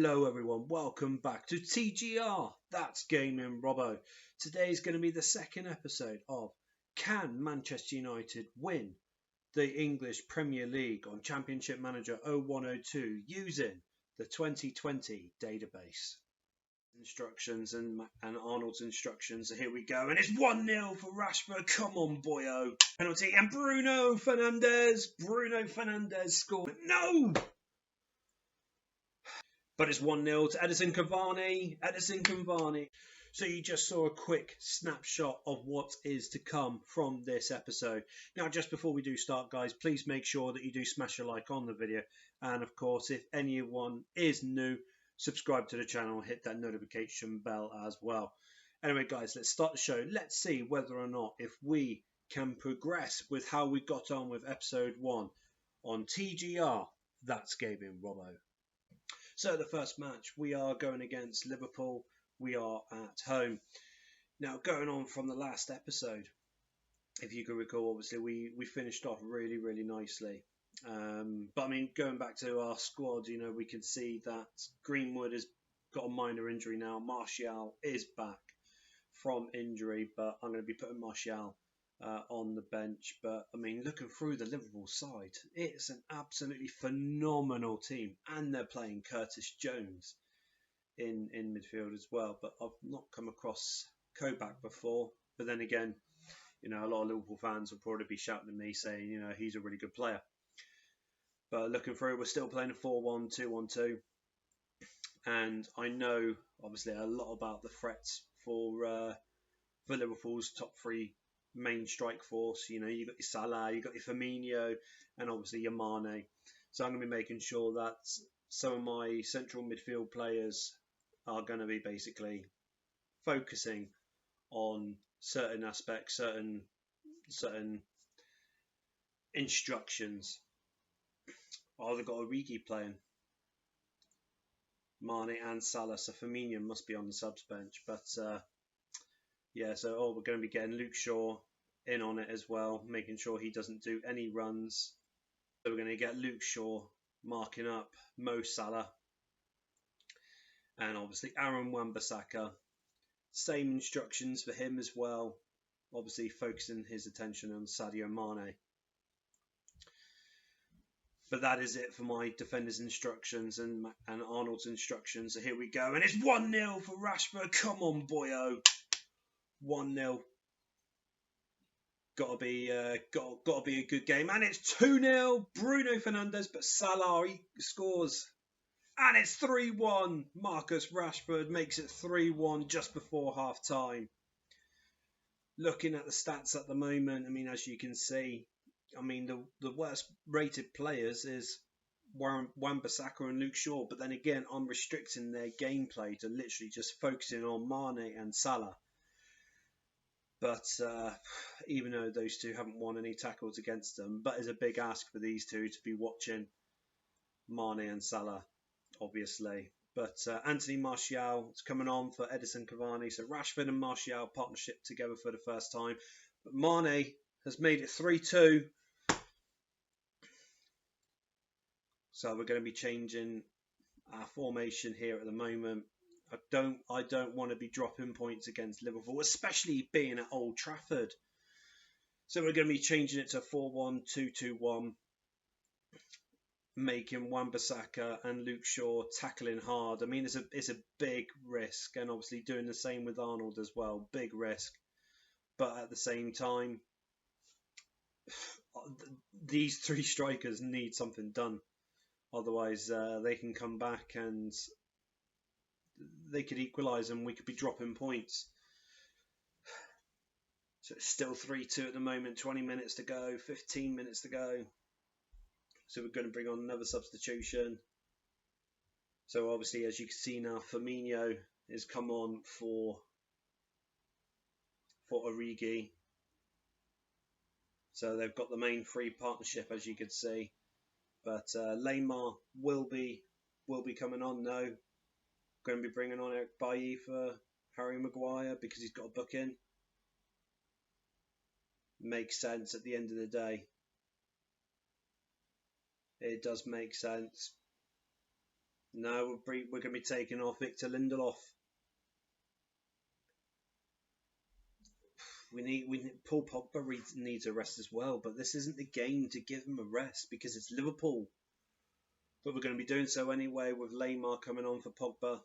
Hello everyone, welcome back to TGR, that's Gaming Robo. Today is going to be the second episode of Can Manchester United win the English Premier League on Championship Manager 0102 using the 2020 database. Instructions and Arnold's instructions, so here we go, and it's 1-0 for Rashford, come on boyo. Penalty and Bruno Fernandes scored, no! But it's 1-0 to Edison Cavani. So you just saw a quick snapshot of what is to come from this episode. Now, just before we do start, guys, please make sure that you do smash a like on the video. And, of course, if anyone is new, subscribe to the channel, hit that notification bell as well. Anyway, guys, let's start the show. Let's see whether or not if we can progress with how we got on with episode 1 on TGR. That's Gaming Robo. So the first match, we are going against Liverpool. We are at home. Now, going on from the last episode, if you can recall, obviously we finished off really nicely. But I mean, going back to our squad, you know, we can see that Greenwood has got a minor injury now. Martial is back from injury, but I'm going to be putting Martial on the bench. But I mean, looking through the Liverpool side, it's an absolutely phenomenal team, and they're playing Curtis Jones in midfield as well. But I've not come across Kovac before. But then again, you know, a lot of Liverpool fans will probably be shouting at me saying, you know, he's a really good player. But looking through, we're still playing a 4-1-2-1-2, and I know obviously a lot about the threats for Liverpool's top three main strike force. You know, you got your Salah, you got your Firmino, and obviously your Mane. So I'm going to be making sure that some of my central midfield players are going to be basically focusing on certain aspects, certain instructions. I've got Origi playing Mane and Salah, so Firmino must be on the subs bench. But yeah, so we're going to be getting Luke Shaw in on it as well, making sure he doesn't do any runs. So we're going to get Luke Shaw marking up Mo Salah, and obviously Aaron Wan-Bissaka. Same instructions for him as well, obviously focusing his attention on Sadio Mane. But that is it for my defenders' instructions and Arnold's instructions. So here we go, and it's 1-0 for Rashford. Come on, boyo. 1-0. Gotta be a good game, and it's 2-0. Bruno Fernandes, but Salah scores, and it's 3-1. Marcus Rashford makes it 3-1 just before half time. Looking at the stats at the moment, I mean, as you can see, I mean, the worst rated players is Wan-Bissaka and Luke Shaw, but then again, I'm restricting their gameplay to literally just focusing on Mane and Salah. But even though those two haven't won any tackles against them, but it's a big ask for these two to be watching Mane and Salah, obviously. But Anthony Martial is coming on for Edison Cavani. So Rashford and Martial partnership together for the first time. But Mane has made it 3-2. So we're going to be changing our formation here at the moment. I don't want to be dropping points against Liverpool, especially being at Old Trafford. So we're going to be changing it to 4-1-2-2-1, making Wan-Bissaka and Luke Shaw tackling hard. I mean, it's a big risk, and obviously doing the same with Arnold as well. Big risk, but at the same time, these three strikers need something done. Otherwise, they can come back and they could equalise and we could be dropping points. So it's still 3-2 at the moment, 20 minutes to go, 15 minutes to go. So we're going to bring on another substitution. So obviously, as you can see now, Firmino has come on for Origi. So they've got the main three partnership, as you can see. But Lamar will be coming on now. Going to be bringing on Eric Bailly for Harry Maguire because he's got a book in. Makes sense at the end of the day. It does make sense. No, we're going to be taking off Victor Lindelof. Paul Pogba needs a rest as well, but this isn't the game to give him a rest because it's Liverpool. But we're going to be doing so anyway with Lamar coming on for Pogba.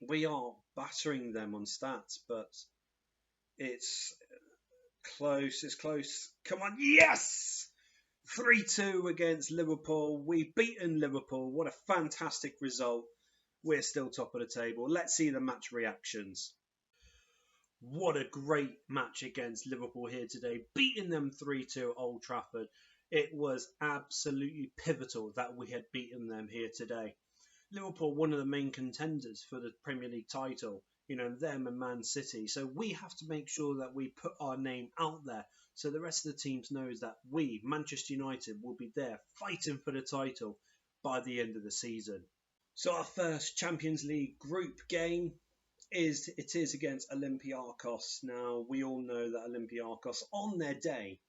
We are battering them on stats, but it's close. It's close. Come on, yes! 3-2 against Liverpool. We've beaten Liverpool. What a fantastic result. We're still top of the table. Let's see the match reactions. What a great match against Liverpool here today, beating them 3-2 at Old Trafford. It was absolutely pivotal that we had beaten them here today. Liverpool, one of the main contenders for the Premier League title, them and Man City. So we have to make sure that we put our name out there so the rest of the teams knows that we, Manchester United, will be there fighting for the title by the end of the season. So our first Champions League group game is against Olympiacos. Now, we all know that Olympiacos, on their day,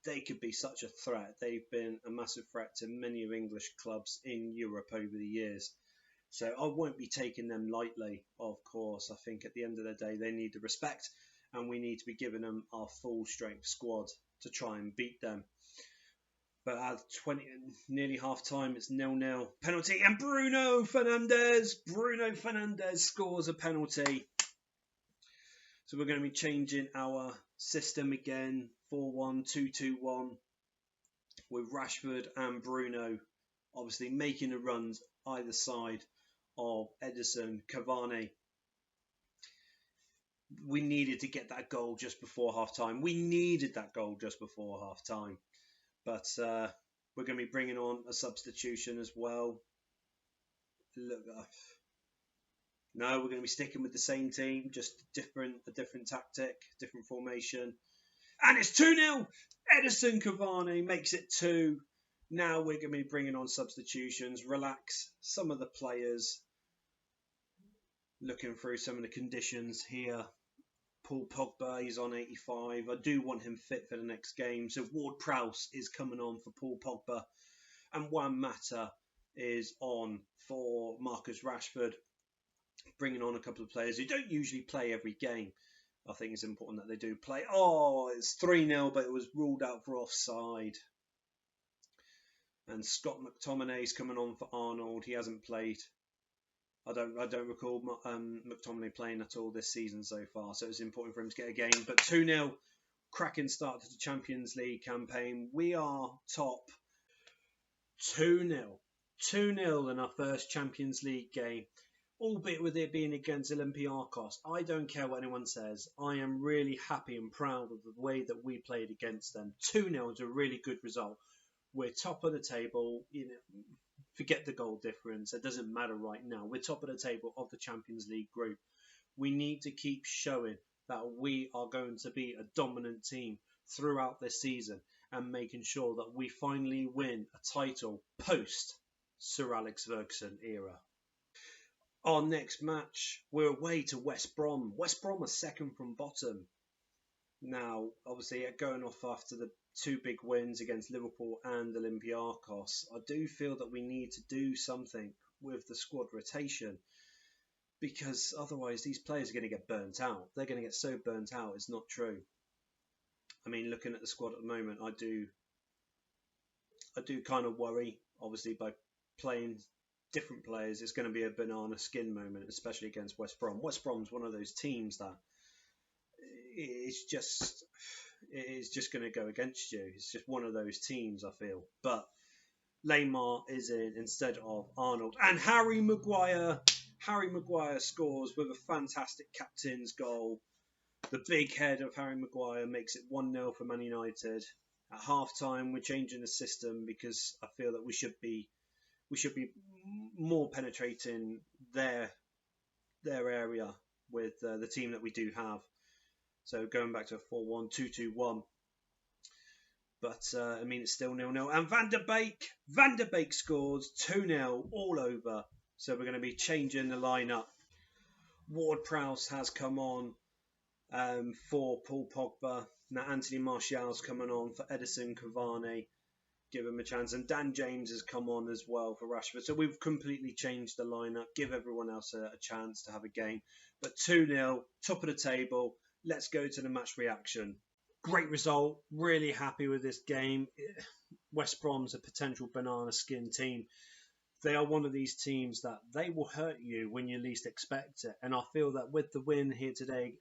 they could be such a threat. They've been a massive threat to many of English clubs in Europe over the years. So I won't be taking them lightly, of course. I think at the end of the day, they need the respect, and we need to be giving them our full strength squad to try and beat them. But at nearly half time, it's 0-0. Penalty, and Bruno Fernandes scores a penalty. So we're going to be changing our system again, 4-1-2-2-1, with Rashford and Bruno obviously making the runs either side of Edison Cavani. We needed to get that goal just before half time. But we're going to be bringing on a substitution as well. No, we're going to be sticking with the same team, just a different tactic, different formation. And it's 2-0. Edison Cavani makes it 2. Now we're going to be bringing on substitutions, relax some of the players. Looking through some of the conditions here. Paul Pogba, he's on 85. I do want him fit for the next game. So Ward-Prowse is coming on for Paul Pogba. And Juan Mata is on for Marcus Rashford. Bringing on a couple of players who don't usually play every game. I think it's important that they do play. Oh, it's 3-0, but it was ruled out for offside. And Scott McTominay's coming on for Arnold. He hasn't played. I don't recall McTominay playing at all this season so far, so it's important for him to get a game. But 2-0, cracking start to the Champions League campaign. We are top 2-0. 2-0 in our first Champions League game, albeit with it being against Olympiacos. I don't care what anyone says. I am really happy and proud of the way that we played against them. 2-0 is a really good result. We're top of the table. Forget the goal difference. It doesn't matter right now. We're top of the table of the Champions League group. We need to keep showing that we are going to be a dominant team throughout this season and making sure that we finally win a title post Sir Alex Ferguson era. Our next match, we're away to West Brom. West Brom are second from bottom. Now, obviously, going off after the 2 big wins against Liverpool and Olympiacos, I do feel that we need to do something with the squad rotation because otherwise these players are going to get burnt out. They're going to get so burnt out, it's not true. I mean, looking at the squad at the moment, I do kind of worry, obviously, by playing different players. It's going to be a banana skin moment, especially against West Brom. West Brom's one of those teams that it's just going to go against you. It's just one of those teams, I feel. But Lamar is in instead of Arnold. And Harry Maguire scores with a fantastic captain's goal. The big head of Harry Maguire makes it 1-0 for Man United. At half-time, we're changing the system because I feel that we should be more penetrating their area with the team that we do have. So going back to a 4-1-2-2-1. But, it's still 0-0. And Van der Beek scores 2-0 all over. So we're going to be changing the lineup. Ward-Prowse has come on for Paul Pogba. Now Anthony Martial's coming on for Edison Cavani. give him a chance. And Dan James has come on as well for Rashford. So we've completely changed the lineup, give everyone else a chance to have a game. But 2-0, top of the table. Let's go to the match reaction. Great result. Really happy with this game. West Brom's a potential banana skin team. They are one of these teams that they will hurt you when you least expect it. And I feel that with the win here today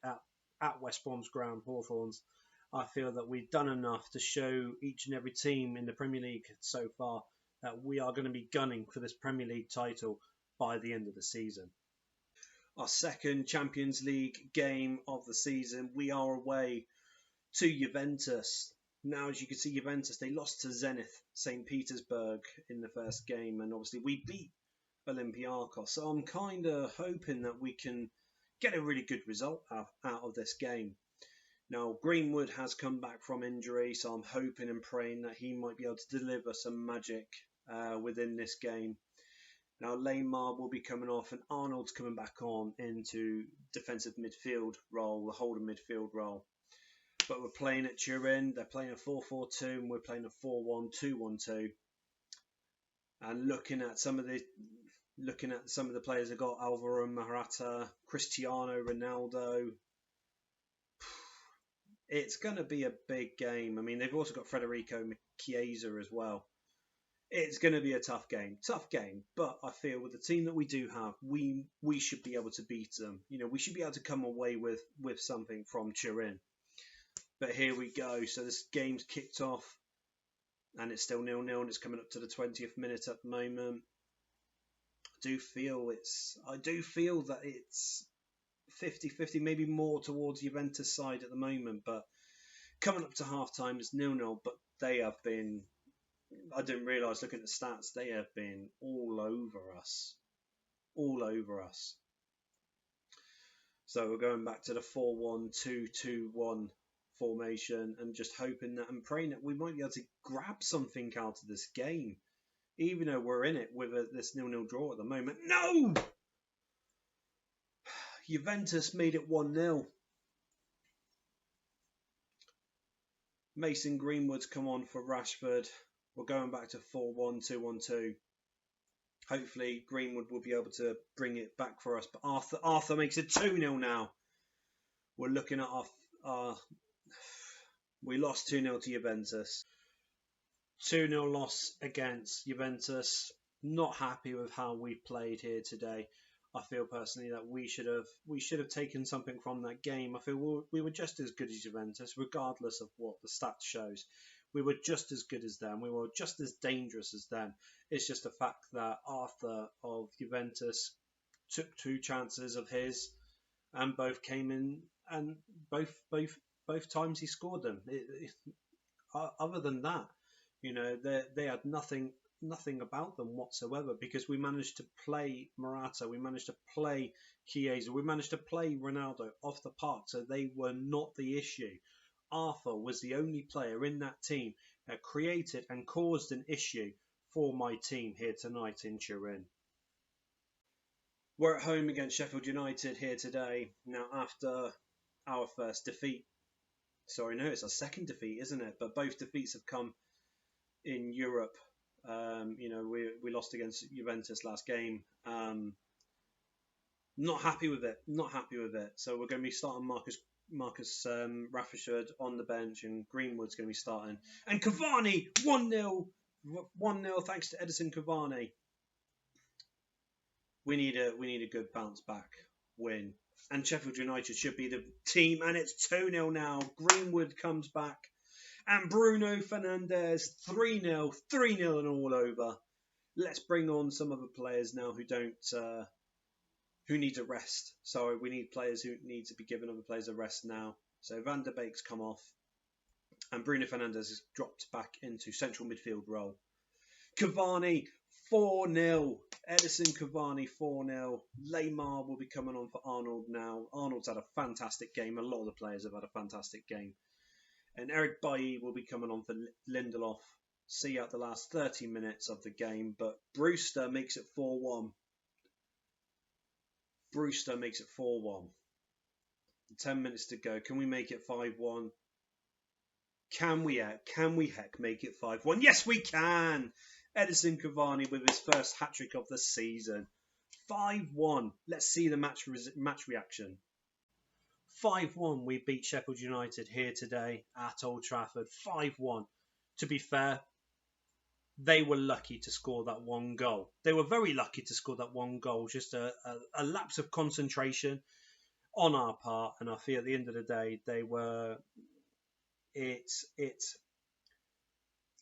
at West Brom's ground, Hawthorns, I feel that we've done enough to show each and every team in the Premier League so far that we are going to be gunning for this Premier League title by the end of the season. Our second Champions League game of the season, we are away to Juventus. Now, as you can see, Juventus, they lost to Zenith St. Petersburg in the first game, and obviously we beat Olympiacos. So I'm kind of hoping that we can get a really good result out of this game. Now, Greenwood has come back from injury, so I'm hoping and praying that he might be able to deliver some magic within this game. Now, Lamar will be coming off, and Arnold's coming back on into defensive midfield role, the holding midfield role. But we're playing at Turin. They're playing a 4-4-2, and we're playing a 4-1-2-1-2. And looking at some of the players they've got, Alvaro Morata, Cristiano Ronaldo. It's going to be a big game. I mean, they've also got Federico Chiesa as well. It's going to be a tough game. But I feel with the team that we do have, we should be able to beat them. You know, we should be able to come away with something from Turin. But here we go. So this game's kicked off, and it's still 0-0, and it's coming up to the 20th minute at the moment. I do feel that it's 50-50, maybe more towards Juventus side at the moment. But coming up to half time, it's 0-0. But they have been, I didn't realise looking at the stats, they have been all over us. So we're going back to the 4-1-2-2-1 formation and just hoping that and praying that we might be able to grab something out of this game, even though we're in it with this 0-0 draw at the moment. No! Juventus made it 1-0. Mason Greenwood's come on for Rashford. We're going back to 4-1-2-1-2. Hopefully Greenwood will be able to bring it back for us. But Arthur makes it 2-0 now. We're looking at our we lost 2-0 to Juventus. 2-0 loss against Juventus. Not happy with how we played here today. I feel personally that we should have taken something from that game. I feel we were just as good as Juventus, regardless of what the stats shows. We were just as good as them. We were just as dangerous as them. It's just the fact that Arthur of Juventus took 2 chances of his, and both came in, and both times he scored them. Other than that, you know, they had nothing about them whatsoever, because we managed to play Morata, we managed to play Chiesa, we managed to play Ronaldo off the park, so they were not the issue. Arthur was the only player in that team that created and caused an issue for my team here tonight in Turin. We're at home against Sheffield United here today. Now, after our first defeat, sorry, no, it's our second defeat, isn't it? But both defeats have come in Europe. You know, we lost against Juventus last game. Not happy with it. So we're going to be starting Marcus Rashford on the bench, and Greenwood's going to be starting. And Cavani 1-0 thanks to Edison Cavani. We need a good bounce back win, and Sheffield United should be the team. And it's 2-0 now. Greenwood comes back, and Bruno Fernandes 3-0 and all over. Let's bring on some other players now who need a rest. Sorry, we need players who need to be giving other players a rest now. So Van der Beek's come off, and Bruno Fernandes has dropped back into central midfield role. Cavani 4-0. Edison Cavani 4-0. Lamar will be coming on for Arnold now. Arnold's had a fantastic game. A lot of the players have had a fantastic game. And Eric Bailly will be coming on for Lindelof. See out the last 30 minutes of the game. But Brewster makes it 4-1. 10 minutes to go. Can we make it 5-1? Can we heck make it 5-1? Yes, we can. Edison Cavani with his first hat-trick of the season. 5-1. Let's see the match reaction. 5-1. We beat Sheffield United here today at Old Trafford. 5-1. To be fair, they were lucky to score that one goal. They were very lucky to score that one goal. Just a lapse of concentration on our part, and I feel at the end of the day, it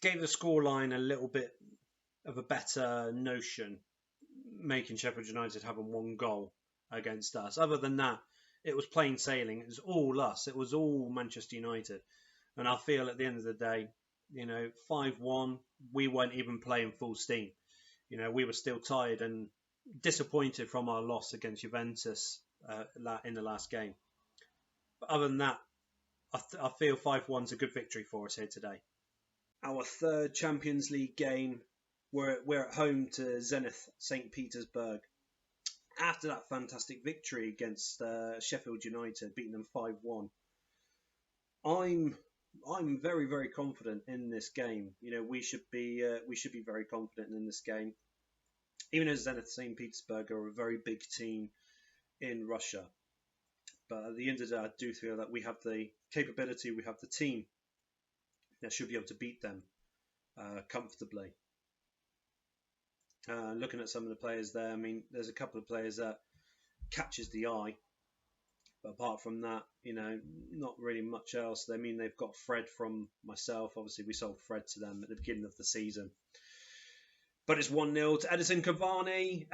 gave the scoreline a little bit of a better notion, making Sheffield United having one goal against us. Other than that, it was plain sailing. It was all us. It was all Manchester United. And I feel at the end of the day, 5-1, we weren't even playing full steam. We were still tired and disappointed from our loss against Juventus in the last game. But other than that, I feel 5-1's a good victory for us here today. Our third Champions League game, we're at home to Zenith St. Petersburg. After that fantastic victory against Sheffield United, beating them 5-1, I'm very, very confident in this game. We should be very confident in this game, even as Zenith St. Petersburg are a very big team in Russia. But at the end of the day, I do feel that we have the capability, we have the team that should be able to beat them comfortably. Looking at some of the players there, I mean, there's a couple of players that catches the eye. But apart from that, not really much else. I mean, they've got Fred from myself. Obviously, we sold Fred to them at the beginning of the season. But it's 1-0 to Edison Cavani.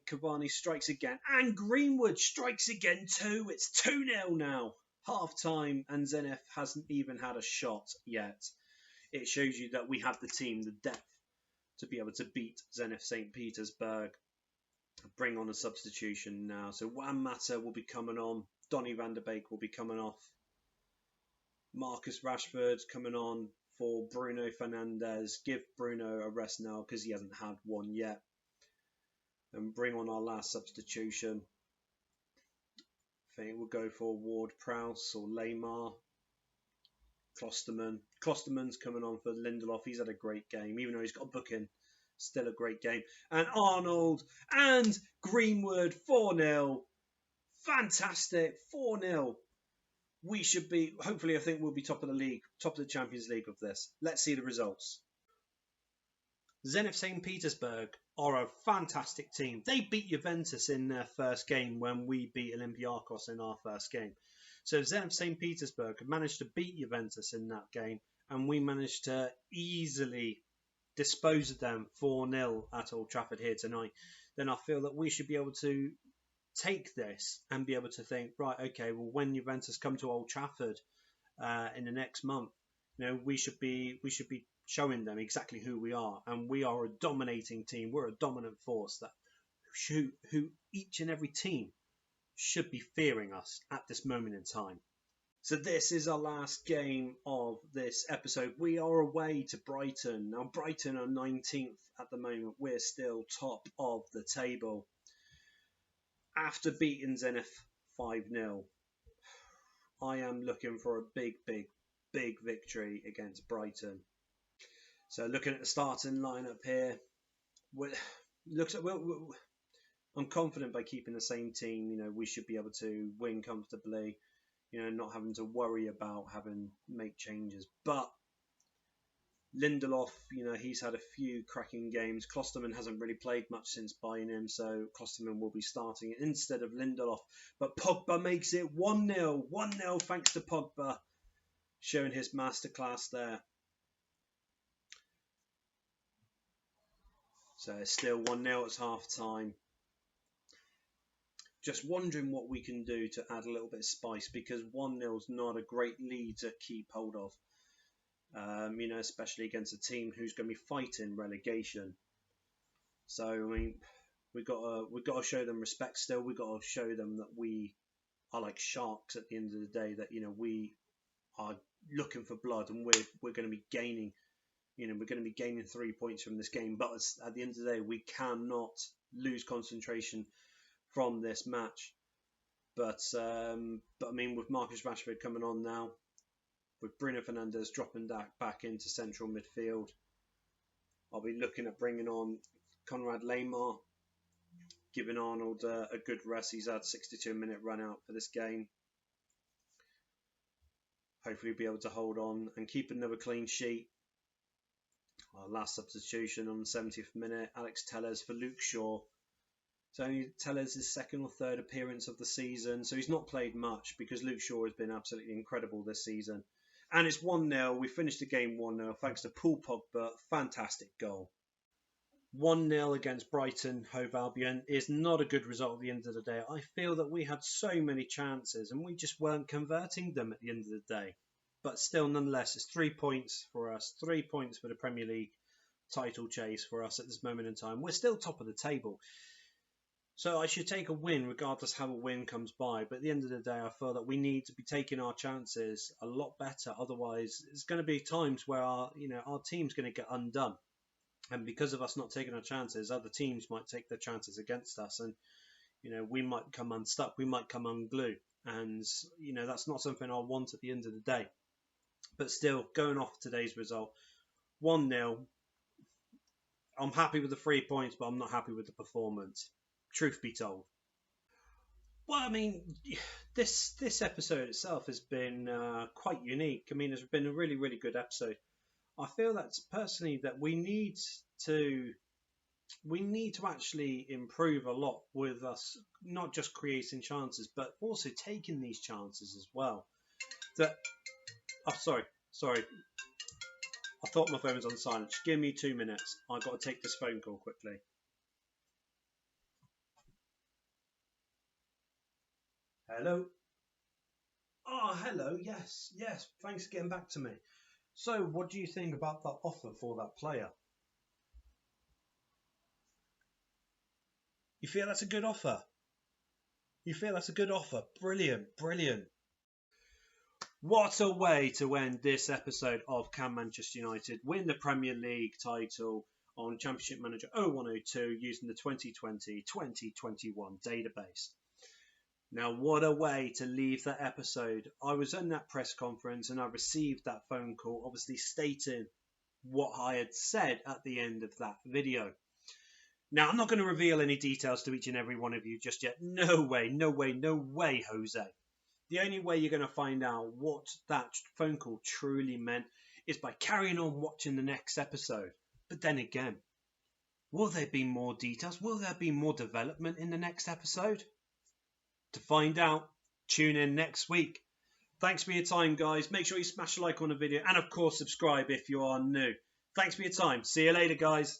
Cavani strikes again. And Greenwood strikes again too. It's 2-0 now. Half time, and Zenith hasn't even had a shot yet. It shows you that we have the team, the depth, to be able to beat Zenith St. Petersburg. Bring on a substitution now. So Juan Mata will be coming on. Donny van der Beek will be coming off. Marcus Rashford's coming on for Bruno Fernandes. Give Bruno a rest now because he hasn't had one yet. And bring on our last substitution. I think we'll go for Ward-Prowse or Lamar. Klosterman. Klosterman's coming on for Lindelof. He's had a great game, even though he's got a booking. Still a great game. And Arnold and Greenwood, 4-0. Fantastic, 4-0. We should be, hopefully I think we'll be top of the league, top of the Champions League of this. Let's see the results. Zenith St. Petersburg are a fantastic team. They beat Juventus in their first game when we beat Olympiacos in our first game. So Zenith St. Petersburg managed to beat Juventus in that game, and we managed to easily dispose of them 4-0 at Old Trafford here tonight. Then I feel that we should be able to take this and be able to think, right, okay, well, when Juventus come to Old Trafford in the next month, we should be showing them exactly who we are, and we are a dominating team. We're a dominant force that who each and every team should be fearing us at this moment in time. So this is our last game of this episode. We are away to Brighton. Now Brighton are 19th at the moment. We're still top of the table. After beating Zenith 5-0, I am looking for a big victory against Brighton. So looking at the starting lineup here, I'm confident by keeping the same team. We should be able to win comfortably. Not having to worry about make changes. But Lindelof, he's had a few cracking games. Klosterman hasn't really played much since buying him, so Klosterman will be starting instead of Lindelof. But Pogba makes it 1-0. 1-0 thanks to Pogba, showing his masterclass there. So it's still 1-0 at half time. Just wondering what we can do to add a little bit of spice, because 1-0 is not a great lead to keep hold of. Especially against a team who's going to be fighting relegation. So I mean, we've got to show them respect. Still, we've got to show them that we are like sharks at the end of the day. That we are looking for blood, and we're going to be gaining. We're going to be gaining 3 points from this game. But at the end of the day, we cannot lose concentration from this match. But I mean, with Marcus Rashford coming on now, with Bruno Fernandes dropping that back into central midfield. I'll be looking at bringing on Konrad Lemar, giving Arnold a good rest. He's had 62-minute run out for this game. Hopefully he'll be able to hold on and keep another clean sheet. Our last substitution on the 70th minute, Alex Telles for Luke Shaw. It's only Telles' second or third appearance of the season, so he's not played much because Luke Shaw has been absolutely incredible this season. And it's 1-0. We finished the game 1-0 thanks to Paul Pogba. Fantastic goal. 1-0 against Brighton, Hove Albion is not a good result at the end of the day. I feel that we had so many chances and we just weren't converting them at the end of the day. But still, nonetheless, it's 3 points for us. 3 points for the Premier League title chase for us at this moment in time. We're still top of the table. So I should take a win regardless how a win comes by. But at the end of the day, I feel that we need to be taking our chances a lot better. Otherwise, it's going to be times where our team's going to get undone. And because of us not taking our chances, other teams might take their chances against us. And, we might come unstuck. We might come unglued. And, that's not something I want at the end of the day. But still, going off today's result, 1-0. I'm happy with the 3 points, but I'm not happy with the performance. Truth be told. Well, I mean, this episode itself has been quite unique. I mean, it's been a really, really good episode. I feel that personally that we need to actually improve a lot with us, not just creating chances, but also taking these chances as well. Sorry. I thought my phone was on silent. Just give me 2 minutes. I've got to take this phone call quickly. Hello. Oh, hello. Yes. Thanks for getting back to me. So, what do you think about that offer for that player? You feel that's a good offer? Brilliant. What a way to end this episode of Can Manchester United win the Premier League title on Championship Manager 0102 using the 2020-2021 database. Now, what a way to leave that episode. I was in that press conference and I received that phone call, obviously stating what I had said at the end of that video. Now, I'm not going to reveal any details to each and every one of you just yet. No way, Jose. The only way you're going to find out what that phone call truly meant is by carrying on watching the next episode. But then again, will there be more details? Will there be more development in the next episode? To find out, tune in next week. Thanks for your time, guys. Make sure you smash a like on the video and, of course, subscribe if you are new. Thanks for your time. See you later, guys.